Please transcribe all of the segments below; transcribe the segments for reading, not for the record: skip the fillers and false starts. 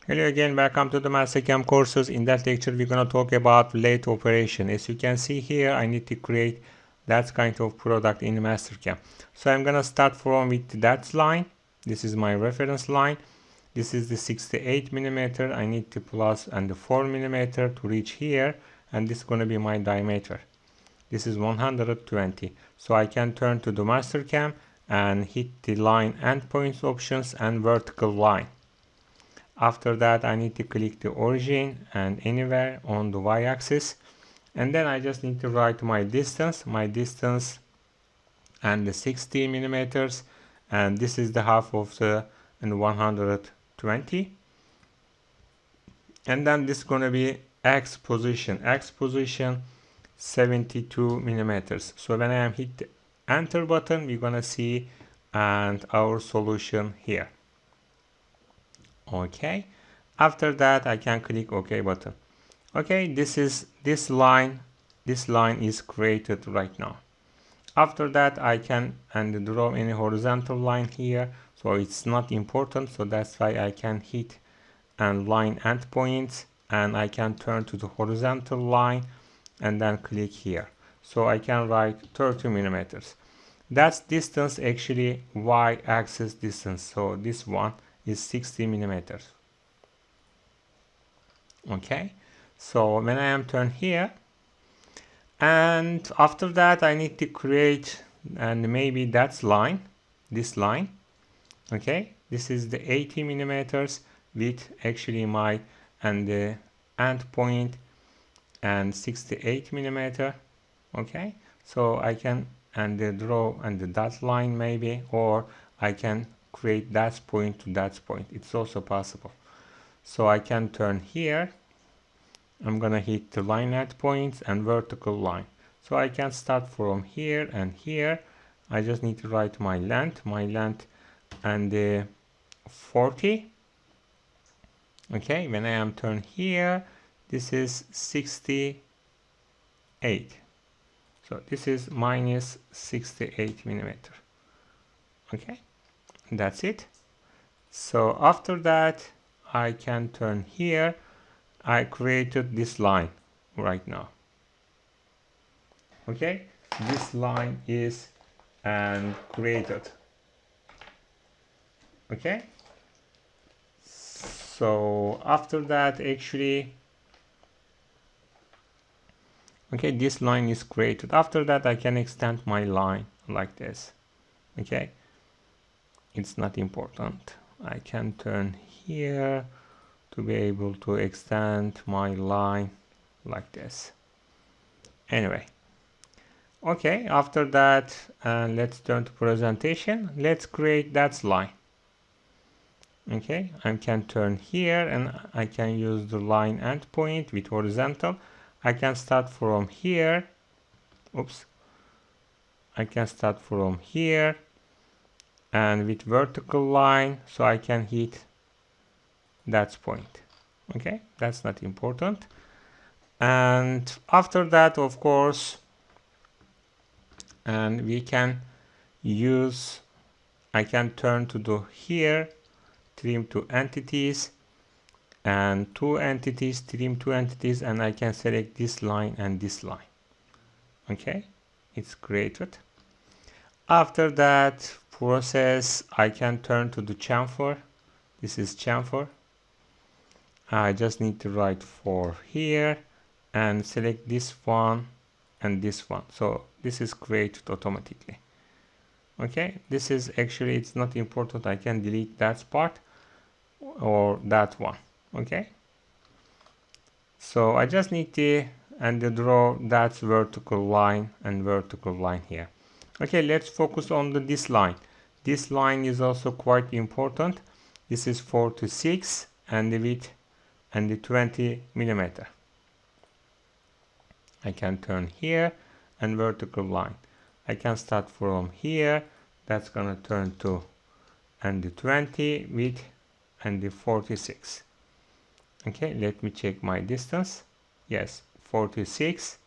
Hello again, welcome to the Mastercam courses. In that lecture we're going to talk about lathe operation. As you can see here, I need to create that kind of product in Mastercam. So I'm going to start from with that line. This is my reference line. This is the 68 millimeter. I need to plus and the 4 millimeter to reach here, and this is going to be my diameter. This is 120. So I can turn to the Mastercam and hit the line endpoints options and vertical line. After that, I need to click the origin and anywhere on the y-axis, and then I just need to write my distance and the 60 millimeters, and this is the half of the 120, and then this is going to be x position 72 millimeters. So when I am hit the enter button, we're gonna see and our solution here. Okay, after that I can click OK button. Okay, this line is created right now. After that I can draw any horizontal line here, so it's not important, so that's why I can hit and line endpoints, and I can turn to the horizontal line and then click here. So I can write 30 millimeters. That's distance, actually y-axis distance, so this one is 60 millimeters. Okay, so when I am turned here, and after that I need to create and maybe that's line, this line. Okay, this is the 80 millimeters with actually my and the end point and 68 millimeter. Okay, so I can draw and the dot line maybe, or I can create that point to that point. It's also possible. So I can turn here. I'm gonna hit the line at points and vertical line. So I can start from here and here. I just need to write my length and the 40. Okay, when I am turned here, this is 68. So this is minus 68 millimeter. Okay, that's it. So after that I can turn here. I created this line right now. Okay, this line is created. Okay, so after that actually, okay, this line is created. After that I can extend my line like this. Okay, it's not important. I can turn here to be able to extend my line like this. Anyway, okay, after that let's turn to presentation. Let's create that line. Okay, I can turn here and I can use the line endpoint with horizontal. I can start from here. Oops, I can start from here and with vertical line, so I can hit that point. Okay, that's not important. And after that, of course, and we can use, I can turn to the here, trim to entities, and two entities, trim two entities, and I can select this line and this line. Okay, it's created. After that process, I can turn to the chamfer. This is chamfer. I just need to write for here and select this one and this one. So this is created automatically. Okay, this is actually, it's not important. I can delete that part or that one. Okay, so I just need to draw that vertical line and vertical line here. Okay, let's focus on this line. This line is also quite important. This is 46 and the width and the 20 millimeter. I can turn here and vertical line. I can start from here. That's gonna turn to and the 20 width and the 46. Okay, let me check my distance. Yes, 46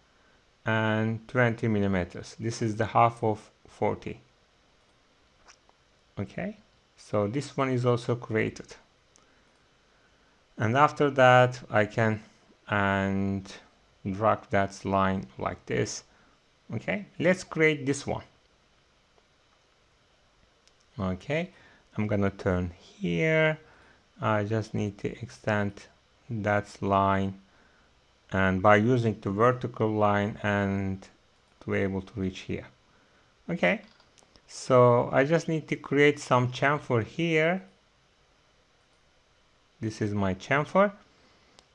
and 20 millimeters. This is the half of 40. Okay, so this one is also created. And after that I can and drag that line like this. Okay, let's create this one. Okay, I'm gonna turn here. I just need to extend that line, and by using the vertical line and to be able to reach here. Okay, so I just need to create some chamfer here. This is my chamfer,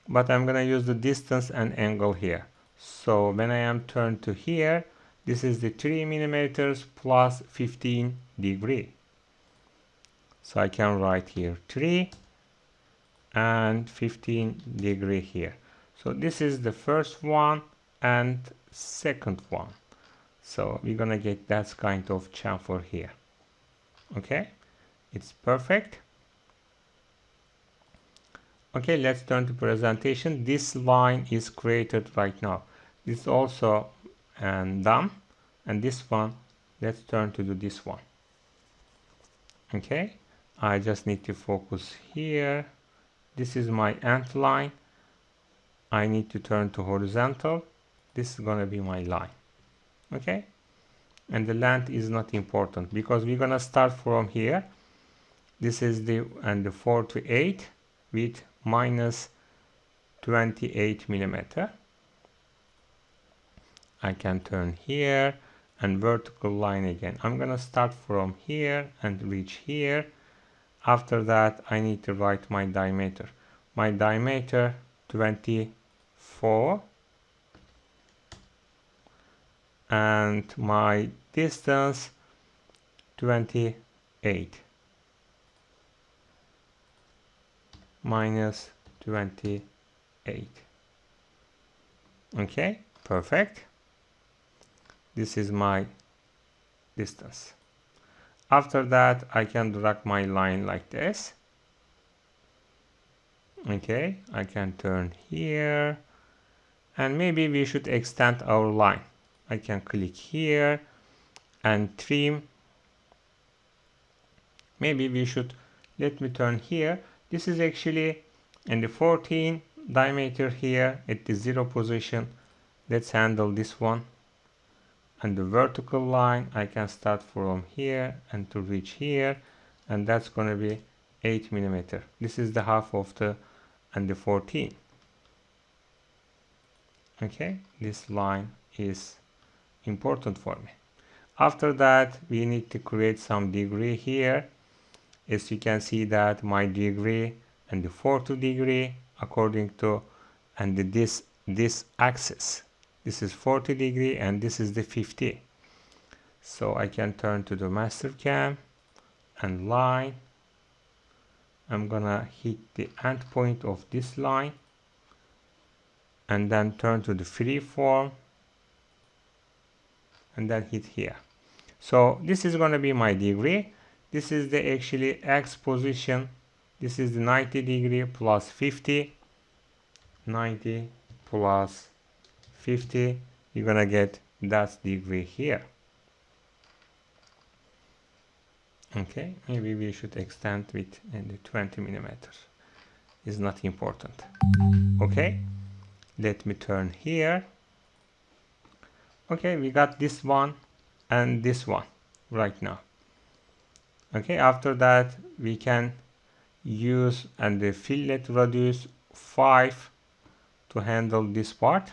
but I'm gonna use the distance and angle here. So when I am turned to here, this is the 3 millimeters plus 15 degree. So I can write here 3 and 15 degree here. So this is the first one and second one. So we're gonna get that kind of chamfer here. Okay, it's perfect. Okay, let's turn to presentation. This line is created right now. This also done, and this one, let's turn to do this one. Okay, I just need to focus here. This is my end line. I need to turn to horizontal. This is gonna be my line. Okay, and the length is not important because we're gonna start from here. This is the 4 to 8 with minus 28 millimeter. I can turn here and vertical line again. I'm gonna start from here and reach here. After that I need to write my diameter. My diameter 24 and my distance 28 minus 28. Okay, perfect. This is my distance. After that I can drag my line like this. Okay, I can turn here, and maybe we should extend our line. I can click here and trim. Maybe we should, let me turn here. This is actually in the 14 diameter here at the 0 position. Let's handle this one. And the vertical line I can start from here and to reach here, and that's going to be 8 millimeter. This is the half of the 14. Okay, this line is important for me. After that we need to create some degree here. As you can see that my degree and the 40 degree according to this axis. This is 40 degree and this is the 50. So I can turn to the Mastercam and line. I'm gonna hit the end point of this line and then turn to the freeform and then hit here. So this is gonna be my degree. This is the actually X position. This is the 90 degree plus 50. 90 plus 50. You're gonna get that degree here. Okay, maybe we should extend with the 20 millimeters. It's not important. Okay, let me turn here. Okay, we got this one and this one right now. Okay, after that we can use the fillet radius 5 to handle this part.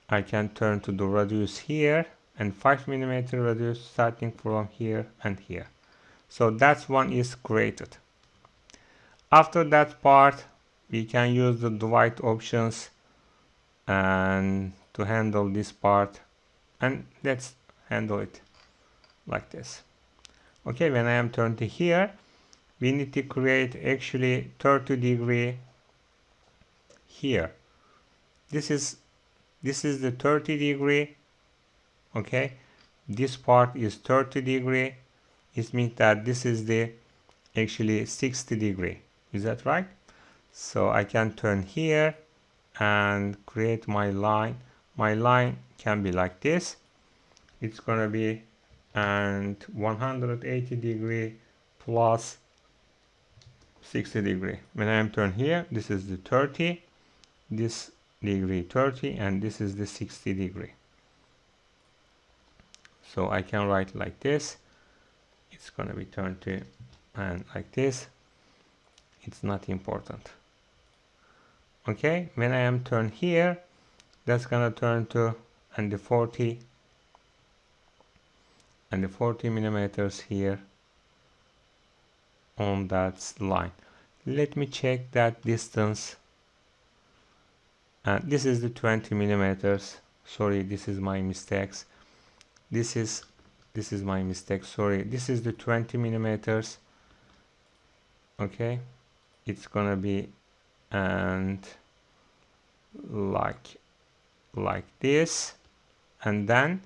I can turn to the radius here and 5 millimeter radius starting from here and here. So that one is created. After that part we can use the divide options and to handle this part, and let's handle it like this. Okay, when I am turned to here, we need to create actually 30 degree here. This is the 30 degree. Okay, this part is 30 degree. It means that this is the actually 60 degree. Is that right? So I can turn here and create my line. My line can be like this. It's gonna be and 180 degree plus 60 degree. When I am turn here, this is the 30, this degree 30, and this is the 60 degree. So I can write like this. It's gonna be turned to and like this. It's not important. Okay, when I am turned here, that's gonna turn to and the 40 millimeters here on that line. Let me check that distance. This is the 20 millimeters. Sorry, this is my mistakes. This is my mistake. Sorry, this is the 20 millimeters. Okay, it's gonna be and like this, and then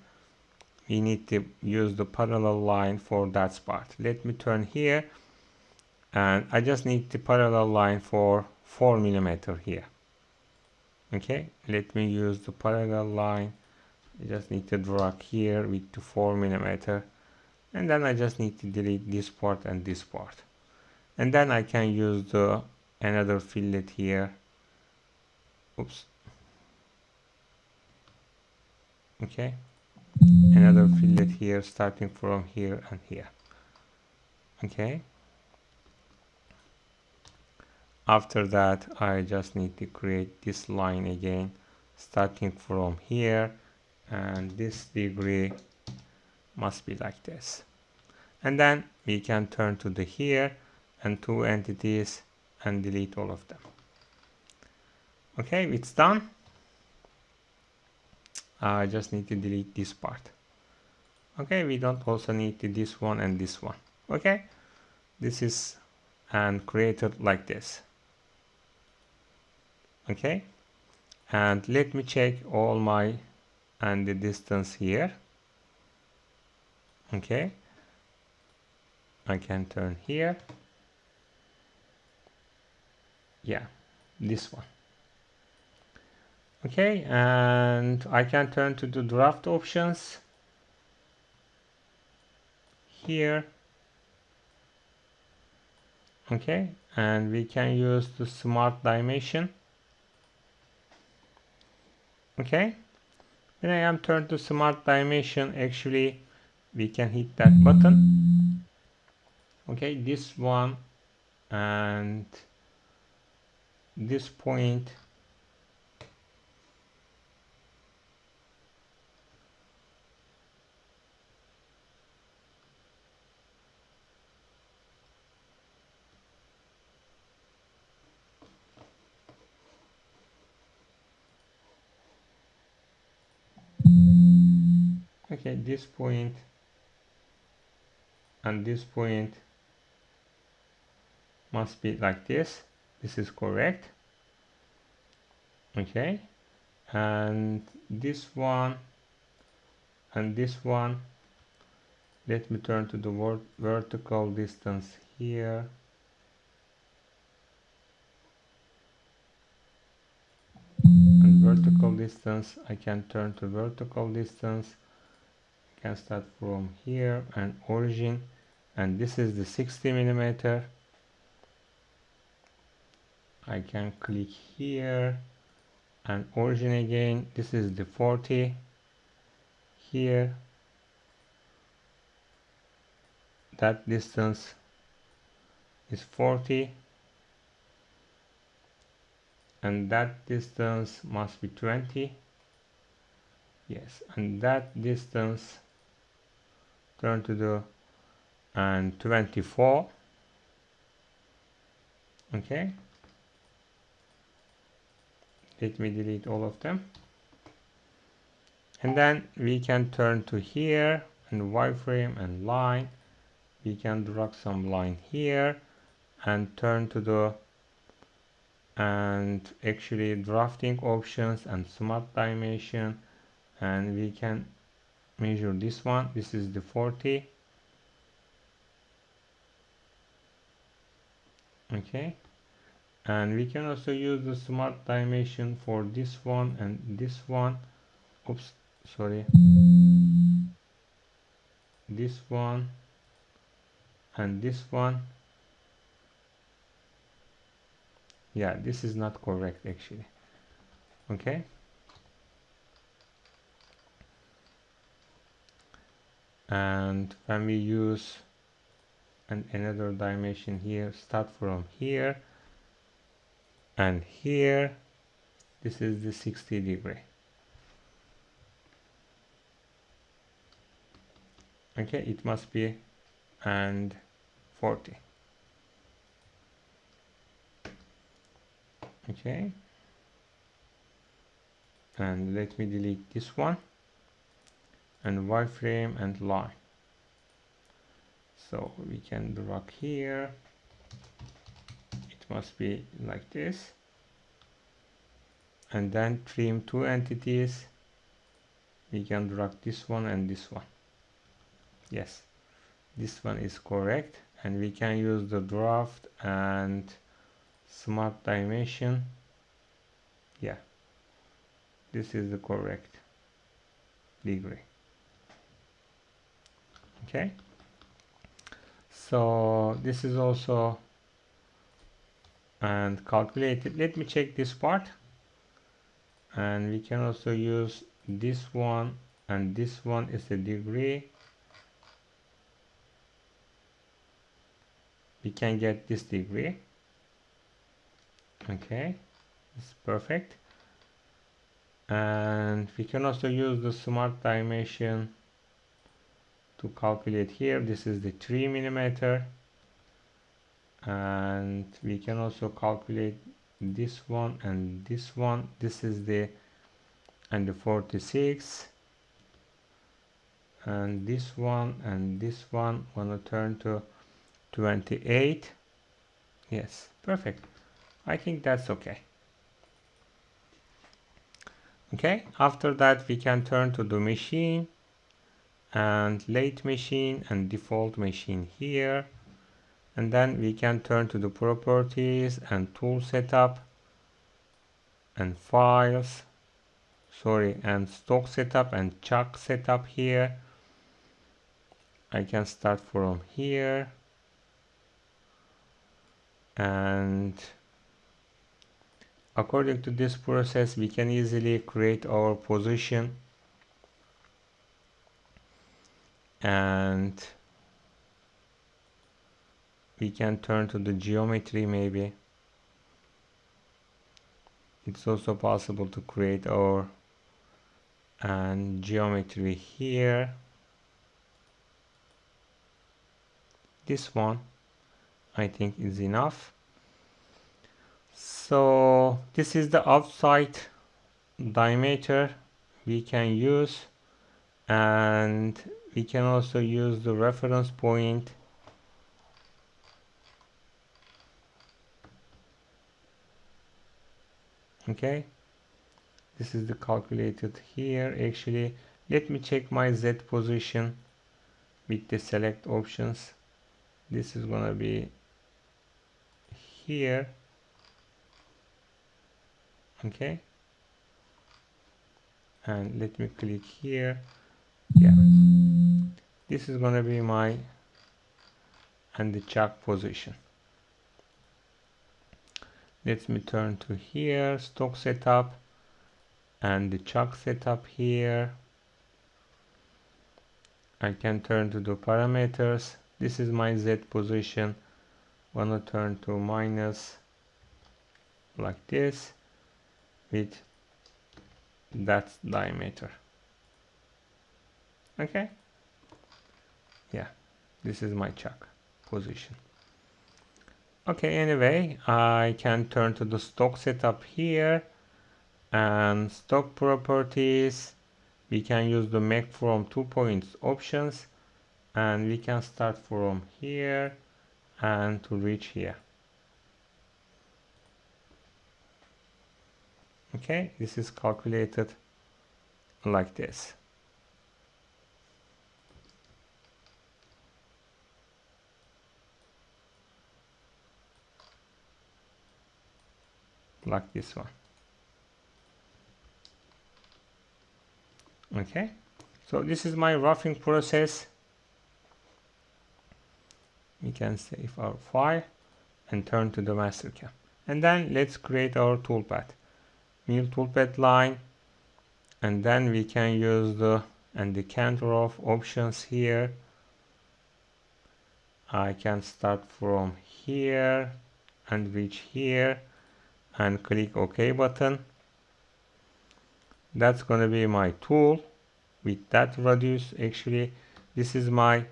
we need to use the parallel line for that part. Let me turn here, and I just need the parallel line for 4 millimeter here. Okay, let me use the parallel line. I just need to drag here with the 4 millimeter, and then I just need to delete this part and this part, and then I can use the another fillet here. Oops. Okay, another fillet here starting from here and here. Okay, after that I just need to create this line again starting from here, and this degree must be like this, and then we can turn to the here and two entities and delete all of them. Okay, it's done. I just need to delete this part. Okay, we don't also need to this one and this one. Okay, this is and created like this. Okay, and let me check all my and the distance here. Okay, I can turn here. Yeah, this one. Okay, and I can turn to the draft options here. Okay, and we can use the smart dimension. Okay, when I am turned to smart dimension, actually we can hit that button. Okay, this one and this point. Okay, this point and this point must be like this. This is correct. Okay, and this one and this one, let me turn to the vertical distance here. And vertical distance, I can turn to vertical distance. I can start from here and origin, and this is the 60 millimeter. I can click here and origin again. This is the 40 here. That distance is 40, and that distance must be 20. Yes, and that distance turn to the and 24. Okay, let me delete all of them, and then we can turn to here and wireframe and line. We can drag some line here and turn to the and actually drafting options and smart dimension, and we can measure this one. This is the 40. Okay, and we can also use the smart dimension for this one and this one. Oops, sorry, this one and this one. Yeah, this is not correct actually. Okay, and when we use another dimension here, start from here and here, this is the 60 degree. Okay, it must be and 40. Okay, and let me delete this one and wireframe and line. So we can drag here, it must be like this, and then trim two entities. We can drag this one and this one. Yes, this one is correct, and we can use the draft and smart dimension. Yeah, this is the correct degree. Okay, so this is also and calculated. Let me check this part, and we can also use this one, and this one is a degree. We can get this degree. Okay, it's perfect. And we can also use the smart dimension to calculate here. This is the 3 millimeter, and we can also calculate this one and this one. This is the and the 46, and this one and this one wanna turn to 28. Yes, perfect. I think that's okay. Okay, after that we can turn to the machine and lathe machine and default machine here, and then we can turn to the properties and tool setup and files, and stock setup and chuck setup here. I can start from here, and according to this process we can easily create our position, and we can turn to the geometry. Maybe it's also possible to create our geometry here. This one I think is enough. So this is the outside diameter we can use, and we can also use the reference point. Okay, this is the calculated here. Actually, let me check my Z position with the select options. This is gonna be here. Okay, and let me click here. Yeah, this is gonna be my and the chuck position. Let me turn to here, stock setup and the chuck setup here. I can turn to the parameters. This is my Z position. Wanna turn to minus like this with that diameter. Okay, yeah, this is my chuck position. Okay, anyway, I can turn to the stock setup here and stock properties. We can use the make from 2 points options, and we can start from here and to reach here. Okay, this is calculated like this. Like this one. Okay, so this is my roughing process. We can save our file and turn to the Mastercam. And then let's create our toolpath. Mill toolpath line, and then we can use the indicator of options here. I can start from here and reach here and click OK button. That's going to be my tool with that radius. Actually, this is my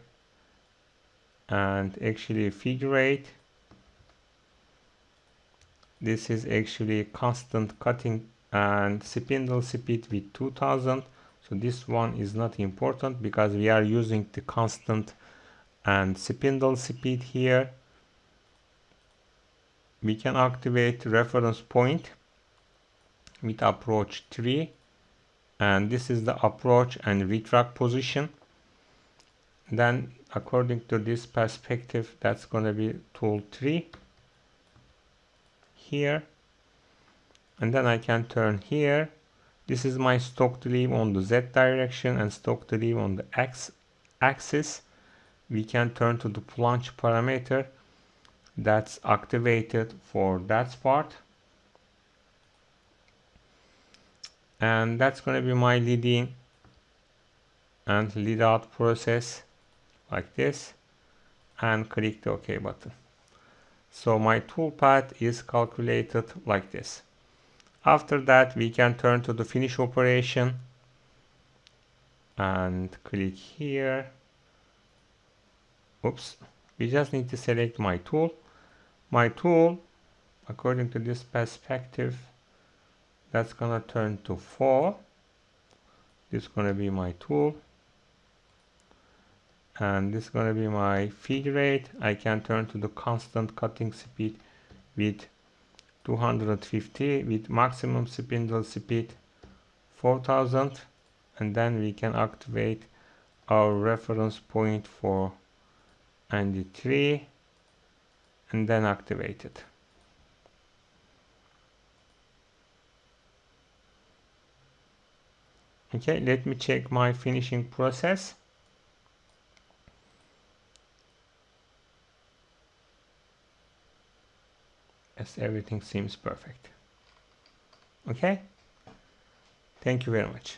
figure 8. This is actually constant cutting and spindle speed with 2000. So this one is not important because we are using the constant and spindle speed here. We can activate reference point with approach 3, and this is the approach and retract position. Then according to this perspective, that's going to be tool 3 here. And then I can turn here. This is my stock to leave on the Z direction and stock to leave on the X axis. We can turn to the plunge parameter that's activated for that part. And that's going to be my lead in and lead out process like this, and click the OK button. So my toolpath is calculated like this. After that, we can turn to the finish operation and click here. Oops, we just need to select my tool. My tool, according to this perspective, that's gonna turn to 4. This is gonna be my tool. And this is gonna be my figure 8. I can turn to the constant cutting speed with 250 with maximum spindle speed 4000, and then we can activate our reference point for and 3 and then activate it. Okay, let me check my finishing process. Yes, everything seems perfect. Okay, thank you very much.